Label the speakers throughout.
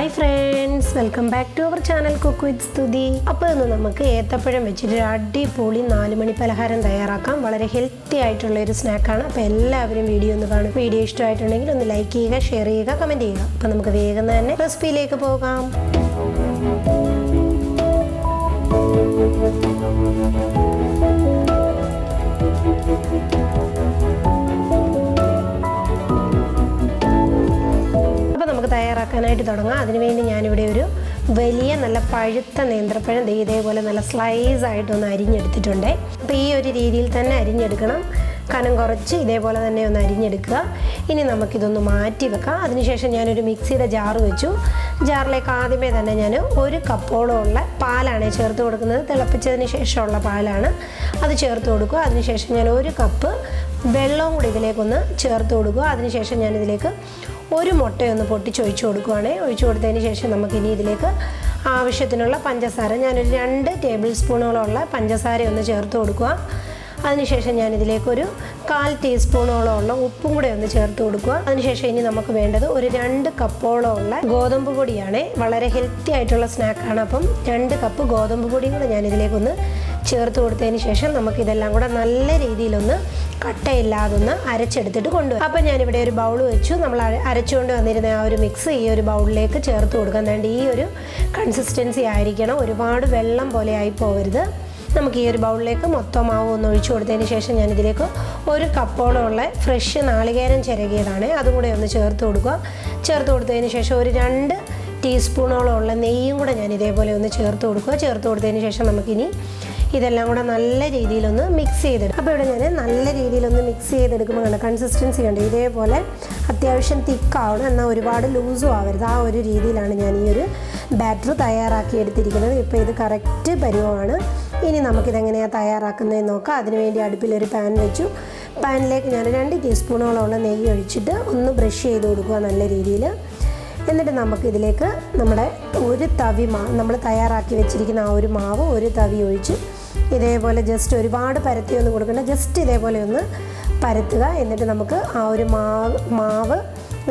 Speaker 1: Hi friends, welcome back to our channel cook with Stuthi. അപ്പോൾ ഇന്ന് നമുക്ക് ഏത്തപ്പഴം വെച്ചിട്ട് അടിപൊളി 4 മണി പലഹാരം തയ്യാറാക്കാം. വളരെ ഹെൽത്തി ആയിട്ടുള്ള ഒരു സ്നാക്കാണ്. അപ്പോൾ എല്ലാവരും വീഡിയോ ഒന്ന് കാണും. വീഡിയോ ഇഷ്ടമായിട്ടുണ്ടെങ്കിൽ ഒന്ന് ലൈക്ക് ചെയ്യുക, ഷെയർ ചെയ്യുക, കമൻറ്റ് ചെയ്യുക. അപ്പോൾ നമുക്ക് വേഗം തന്നെ റെസിപ്പിയിലേക്ക് പോകാം. തയ്യാറാക്കാനായിട്ട് തുടങ്ങാം. അതിനുവേണ്ടി ഞാനിവിടെ ഒരു വലിയ നല്ല പഴുത്ത നേന്ത്രപ്പഴം ഇതേപോലെ നല്ല സ്ലൈസ് ആയിട്ടൊന്ന് അരിഞ്ഞെടുത്തിട്ടുണ്ട്. അപ്പോൾ ഈ ഒരു രീതിയിൽ തന്നെ അരിഞ്ഞെടുക്കണം. കനം കുറച്ച് ഇതേപോലെ തന്നെ ഒന്ന് അരിഞ്ഞെടുക്കുക. ഇനി നമുക്കിതൊന്ന് മാറ്റി വെക്കാം. അതിനുശേഷം ഞാനൊരു മിക്സിയുടെ ജാറ് വെച്ചു. ജാറിലേക്ക് ആദ്യമേ തന്നെ ഞാൻ 1 കപ്പോളമുള്ള പാലാണ് ചേർത്ത് കൊടുക്കുന്നത്. തിളപ്പിച്ചതിന് ശേഷമുള്ള പാലാണ് അത് ചേർത്ത് കൊടുക്കുക. അതിനുശേഷം ഞാൻ 1 കപ്പ് വെള്ളവും കൂടി ഇതിലേക്കൊന്ന് ചേർത്ത് കൊടുക്കുക. അതിനുശേഷം ഞാനിതിലേക്ക് 1 മുട്ടയൊന്ന് പൊട്ടിച്ചൊഴിച്ച് കൊടുക്കുകയാണ്. ഒഴിച്ചു കൊടുത്തതിന് ശേഷം നമുക്കിനി ഇതിലേക്ക് ആവശ്യത്തിനുള്ള പഞ്ചസാര, ഞാനൊരു 2 ടേബിൾ സ്പൂണോളമുള്ള പഞ്ചസാര ഒന്ന് ചേർത്ത് കൊടുക്കുക. അതിനുശേഷം ഞാനിതിലേക്ക് 1/4 ടീസ്പൂണോളമുള്ള ഉപ്പും കൂടെ ഒന്ന് ചേർത്ത് കൊടുക്കുക. അതിനുശേഷം ഇനി നമുക്ക് വേണ്ടത് ഒരു 2 കപ്പോളമുള്ള ഗോതമ്പ് പൊടിയാണ്. വളരെ ഹെൽത്തി ആയിട്ടുള്ള സ്നാക്കാണ്. അപ്പം 2 കപ്പ് ഗോതമ്പ് പൊടിയും കൂടെ ഞാനിതിലേക്കൊന്ന് ചേർത്ത് കൊടുത്തതിന് ശേഷം നമുക്കിതെല്ലാം കൂടെ നല്ല രീതിയിലൊന്ന് കട്ടയില്ലാതൊന്ന് അരച്ചെടുത്തിട്ട് കൊണ്ടുവരും. അപ്പം ഞാനിവിടെ ഒരു ബൗൾ വെച്ചു. നമ്മൾ അരച്ചുകൊണ്ട് വന്നിരുന്ന ആ ഒരു മിക്സ് ഈ ഒരു ബൗളിലേക്ക് ചേർത്ത് കൊടുക്കാൻ വേണ്ടി ഈ ഒരു കൺസിസ്റ്റൻസി ആയിരിക്കണം. ഒരുപാട് വെള്ളം പോലെ ആയി പോകരുത്. നമുക്ക് ഈ ഒരു ബൗളിലേക്ക് മൊത്തം മാവ് ഒന്ന് ഒഴിച്ചു കൊടുത്തതിന് ശേഷം ഞാനിതിലേക്ക് 1 കപ്പോളമുള്ള ഫ്രഷ് നാളികേരം ചിരകിയതാണ്. അതും കൂടെ ഒന്ന് ചേർത്ത് കൊടുക്കുക. ചേർത്ത് കൊടുത്തതിന് ശേഷം ഒരു 2 ടീസ്പൂണോളമുള്ള നെയ്യും കൂടെ ഞാൻ ഇതേപോലെ ഒന്ന് ചേർത്ത് കൊടുക്കുക. ചേർത്ത് കൊടുത്തതിന് ശേഷം നമുക്കിനി ഇതെല്ലാം കൂടെ നല്ല രീതിയിലൊന്ന് മിക്സ് ചെയ്തെടുക്കും. അപ്പോൾ ഇവിടെ ഞാൻ നല്ല രീതിയിലൊന്ന് മിക്സ് ചെയ്തെടുക്കുമ്പോൾ കണ്ട കൺസിസ്റ്റൻസി ഉണ്ട്. ഇതേപോലെ അത്യാവശ്യം തിക്കാവണം, എന്നാൽ ഒരുപാട് ലൂസും ആവരുത്. ആ ഒരു രീതിയിലാണ് ഞാൻ ഈ ഒരു ബാറ്റർ തയ്യാറാക്കി എടുത്തിരിക്കുന്നത്. ഇപ്പോൾ ഇത് കറക്റ്റ് പരുവമാണ്. ഇനി നമുക്കിതെങ്ങനെയാണ് തയ്യാറാക്കുന്നതെന്ന് നോക്കാം. അതിനുവേണ്ടി അടുപ്പിലൊരു പാൻ വെച്ചു. പാനിലേക്ക് ഞാൻ 2 ടീസ്പൂണോളമുള്ള നെയ്യ് ഒഴിച്ചിട്ട് ഒന്ന് ബ്രഷ് ചെയ്ത് കൊടുക്കുക നല്ല രീതിയിൽ. എന്നിട്ട് നമുക്കിതിലേക്ക് നമ്മുടെ 1 തവി നമ്മൾ തയ്യാറാക്കി വെച്ചിരിക്കുന്ന ആ ഒരു മാവ് 1 തവി ഒഴിച്ച് ഇതേപോലെ ജസ്റ്റ് ഒരുപാട് പരത്തിയൊന്നും കൊടുക്കണ്ട, ജസ്റ്റ് ഇതേപോലെ ഒന്ന് പരത്തുക. എന്നിട്ട് നമുക്ക് ആ ഒരു മാവ്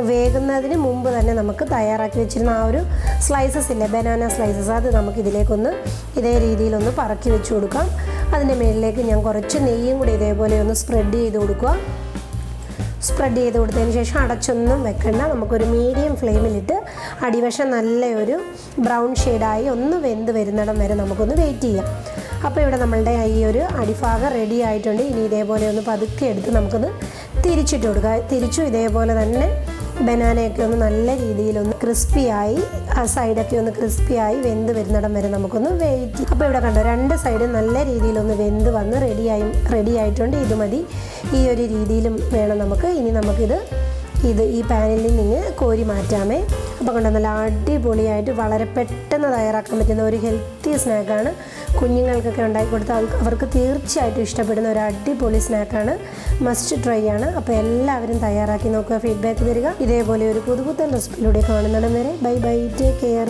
Speaker 1: വേകുന്നതിന് മുമ്പ് തന്നെ നമുക്ക് തയ്യാറാക്കി വെച്ചിരുന്ന ആ ഒരു സ്ലൈസസ് ഇല്ലേ, ബനാന സ്ലൈസസ്, അത് നമുക്കിതിലേക്കൊന്ന് ഇതേ രീതിയിലൊന്ന് പറക്കി വെച്ച് കൊടുക്കാം. അതിൻ്റെ മുകളിലേക്ക് ഞാൻ കുറച്ച് നെയ്യും കൂടി ഇതേപോലെ ഒന്ന് സ്പ്രെഡ് ചെയ്ത് കൊടുക്കുക. സ്പ്രെഡ് ചെയ്ത് കൊടുത്തതിന് ശേഷം അടച്ചൊന്നും വെക്കണ്ട. നമുക്കൊരു മീഡിയം ഫ്ലെയിമിലിട്ട് അടിവശം നല്ലൊരു ബ്രൗൺ ഷെയ്ഡായി ഒന്ന് വെന്ത് വരുന്നിടം വരെ നമുക്കൊന്ന് വെയിറ്റ് ചെയ്യാം. അപ്പോൾ ഇവിടെ നമ്മളുടെ ഈ ഒരു അടിഭാഗം റെഡി ആയിട്ടുണ്ട്. ഇനി ഇതേപോലെ ഒന്ന് പതുക്കെ എടുത്ത് നമുക്കൊന്ന് തിരിച്ചിട്ട് കൊടുക്കുക. തിരിച്ചും ഇതേപോലെ തന്നെ ബനാനയൊക്കെ ഒന്ന് നല്ല രീതിയിലൊന്ന് ക്രിസ്പിയായി, ആ സൈഡൊക്കെ ഒന്ന് ക്രിസ്പിയായി വെന്ത് വരുന്നിടം വരെ നമുക്കൊന്ന് വെയിറ്റ് ചെയ്യാം. അപ്പോൾ ഇവിടെ കണ്ടോ, 2 സൈഡും നല്ല രീതിയിലൊന്ന് വെന്ത് വന്ന് റെഡി ആയിട്ടുണ്ട്. ഇത് മതി, ഈ ഒരു രീതിയിലും വേണം നമുക്ക്. ഇനി നമുക്കിത് ഈ പാനിൽ നിന്ന് കോരി മാറ്റാമേ. അപ്പോൾ കണ്ടോ, നല്ല അടിപൊളിയായിട്ട് വളരെ പെട്ടെന്ന് തയ്യാറാക്കാൻ പറ്റുന്ന ഒരു ഹെൽത്തി സ്നാക്കാണ്. കുഞ്ഞുങ്ങൾക്കൊക്കെ ഉണ്ടാക്കി കൊടുത്താൽ അവർക്ക് തീർച്ചയായിട്ടും ഇഷ്ടപ്പെടുന്ന ഒരു അടിപൊളി സ്നാക്കാണ്. മസ്റ്റ് ട്രൈ ആണ്. അപ്പോൾ എല്ലാവരും തയ്യാറാക്കി നോക്കുക, ഫീഡ്ബാക്ക് തരിക. ഇതേപോലെ ഒരു പുതുപുത്തൻ റെസിപ്പിയിലൂടെ കാണുന്നിടം വരെ ബൈ ബൈ, ടേക്ക് കെയർ.